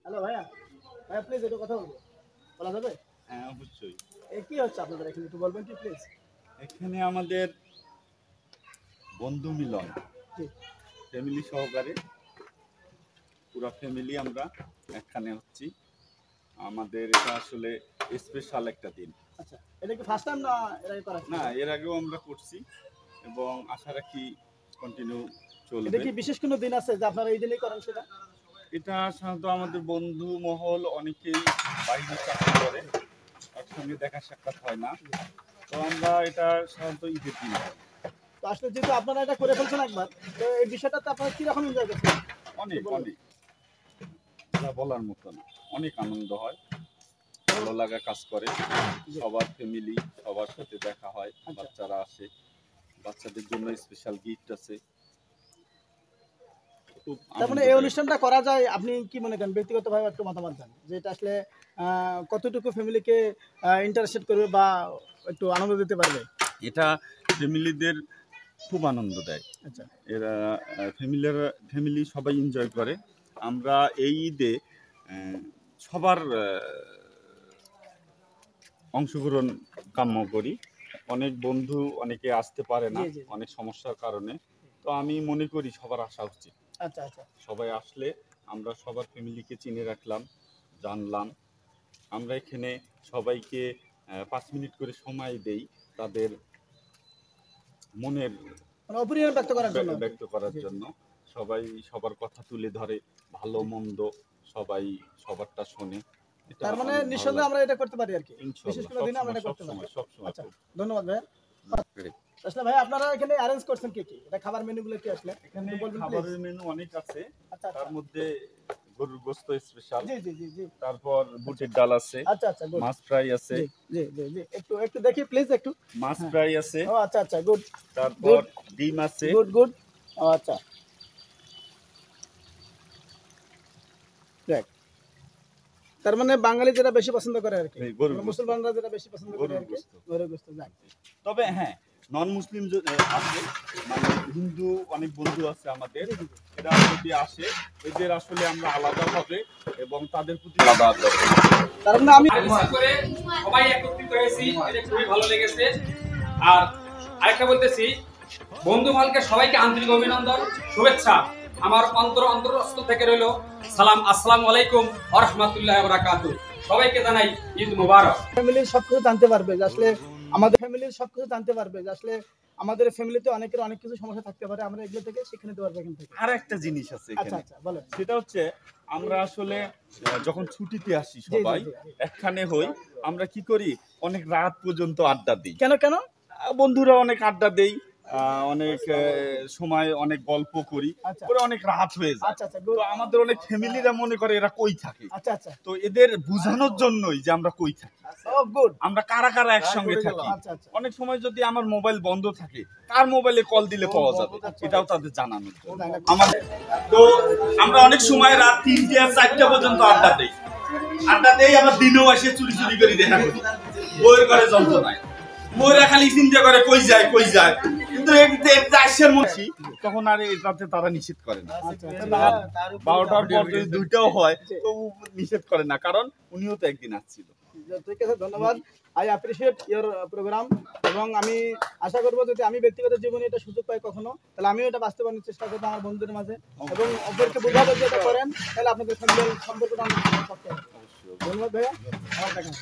Hello ভাইয়া, ভাইয়া please একটু কথা বলবো, বলা যাবে? হ্যাঁ, অবশ্যই। কি হচ্ছে আপনাদের এখানে একটু বলবেন কি প্লিজ? এখানে আমাদের বন্ধু মিলন, জি। ফ্যামিলি সহকারে পুরা ফ্যামিলি আমরা একখানে হচ্ছি। আমাদের এটা আসলে স্পেশাল একটা দিন। আচ্ছা, এটা কি ফার্স্ট টাইম না এর আগে করা ছিল? না, এর আগেও আমরা করছি এবং আশা রাখি কন্টিনিউ এটা চলবে। কি বিশেষ কোনো দিন আছে যে আপনারা এই দিনেই করেন সেটা? এটা সাধারণত আমাদের বন্ধু মহল অনেকেই বাইরে চাকরি করে, একসঙ্গে দেখা সাক্ষাৎ হয় না। তো আমরা এটা সাধারণত ঈদের দিন হয়। তো আসলে যেহেতু আপনারা এটা করে ফেলছেন একবার, তো এই বিষয়টাতে আপনারা কিরকম এনজয় করছেন? অনেক অনেক যা বলার মতো না, অনেক আনন্দ হয়, ভালো লাগা কাজ করে। সবার ফ্যামিলি সবার সাথে দেখা হয়, বাচ্চারা আসে, বাচ্চাদের জন্য স্পেশাল গিফট আছে। খুব তার মানে এই অনুষ্ঠানটা করা যায়, আপনি কি মনে করেন ব্যক্তিগতভাবে একটু মতামত দেন যে এটা আসলে কতটুকু ফ্যামিলিকে ইন্টারেস্টেড করবে বা একটু আনন্দ দিতে পারবে? এটা ফ্যামিলিদের খুব আনন্দ দেয়। আচ্ছা, এরা ফ্যামিলি সবাই এনজয় করে। আমরা এই ঈদে সবার অংশগ্রহণ কাম্য করি। অনেক বন্ধু অনেকে আসতে পারে না অনেক সমস্যার কারণে, তো আমি মনে করি সবার আসা উচিত। আচ্ছা, আচ্ছা। সবাই আসলে আমরা সবার ফ্যামিলিকে চিনে রাখলাম, জানলাম। আমরা এখানে সবাইকে 5 মিনিট করে সময় দেই তাদের মনের মানে অপিনিয়ন ব্যক্ত করার জন্য। সবাই সবার কথা তুলে ধরে, ভালো মন্দ সবাই সবারটা শোনে। তার মানে নিঃসন্দেহে আমরা এটা করতে পারি আর কি, বিশেষ কোনো দিনে আমরা এটা করতে পারি। সবসময়। আচ্ছা, ধন্যবাদ ভাইয়া। আসলে ভাই আপনারা এখানে অ্যারেঞ্জ করছেন কি কি? এটা খাবার মেনুগুলো কি আসলে? এখানে খাবারের মেনু অনেক আছে। আচ্ছা, তার মধ্যে গরুর গোশত স্পেশাল, জি জি জি জি, তারপর বুটের ডাল আছে, আচ্ছা আচ্ছা, গুড, মাছ ফ্রাই আছে, জি জি জি, একটু একটু দেখি প্লিজ একটু, মাছ ফ্রাই আছে, ও আচ্ছা আচ্ছা, গুড, তারপর ডিম আছে, গুড গুড, ও আচ্ছা, দেখ তার মানে বাঙালি যেটা বেশি পছন্দ করে আর কি, মুসলমানরা যেটা বেশি পছন্দ করে আর কি, গরুর গোশত। যাক, তবে হ্যাঁ, নন মুসলিম আছে, মানে হিন্দু অনেক বন্ধু আছে আমাদের, এরা যদি আসে এদের আসলে আমরা আলাদা হবে এবং তাদের প্রতি আলাদা আদর। তার মানে আমি করে সবাই একত্রিত হয়েছি, এটা খুবই ভালো লেগেছে। আর আরেকটা বলতেছি, বন্ধু মহলকে সবাইকে আন্তরিক অভিনন্দন, শুভেচ্ছা। আমার অন্তরস্থ থেকে রইল সালাম, আসসালামু আলাইকুম ওয়া রাহমাতুল্লাহি ওয়া বারাকাতুহু। সবাইকে জানাই ঈদ মুবারক। ফ্যামিলির সবকিছু জানতে পারবে যে আসলে আমাদের ফ্যামিলিতে অনেকের অনেক কিছু সমস্যা থাকতে পারে, আমরা এগুলো থেকে শিখে নিতে পারবো এখান থেকে। আর একটা জিনিস আছে আচ্ছা এখানে, আচ্ছা, বলেন। সেটা হচ্ছে আমরা আসলে যখন ছুটিতে আসি সবাই একখানে হই, আমরা কি করি, অনেক রাত পর্যন্ত আড্ডা দিই। কেন কেন? বন্ধুরা অনেক আড্ডা দেই, অনেক সময় অনেক গল্প করি, পরে অনেক রাত হয়ে যায়। আচ্ছা আচ্ছা, তো আমাদের অনেক ফ্যামিলিরা মনে করে এরা কই থাকে। আচ্ছা আচ্ছা, তো এদের বোঝানোর জন্যই যে আমরা কই থাকি, আমরা কারা কারা একসঙ্গে থাকি। অনেক সময় যদি আমার মোবাইল বন্ধ থাকে, কার মোবাইলে কল দিলে পাওয়া যাবে, এটাও তাদের জানানোর জন্য। তো আমরা অনেক সময় রাত 3টা 4টা পর্যন্ত আড্ডা দেই, আবার দিনেও এসে চুরি চুরি করে দেখা করি। বইয়ের ঘরে যন্ত্রণায় বইরা খালি চিন্তা করে কই যায়, কিন্তু তখন আর এটাতে তারা নিষেধ করে না। 12টার পর যদি 2টাও হয় তো নিষেধ করে না, কারণ উনিও তো একদিন আসছিল। ঠিক আছে, ধন্যবাদ। আই অ্যাপ্রিশিয়েট ইওর প্রোগ্রাম, এবং আমি আশা করবো যদি আমি ব্যক্তিগত জীবনে এটা সুযোগ পাই কখনো, তাহলে আমিও এটা বাস্তবায়নের চেষ্টা করবো আমার বন্ধুদের মাঝে, এবং অপরকে বোঝাবো যে এটা করেন, তাহলে আপনাদের ফ্যামিলির সম্পর্কটা অনেক শক্ত হবে। ধন্যবাদ ভাইয়া, ভালো থাকেন।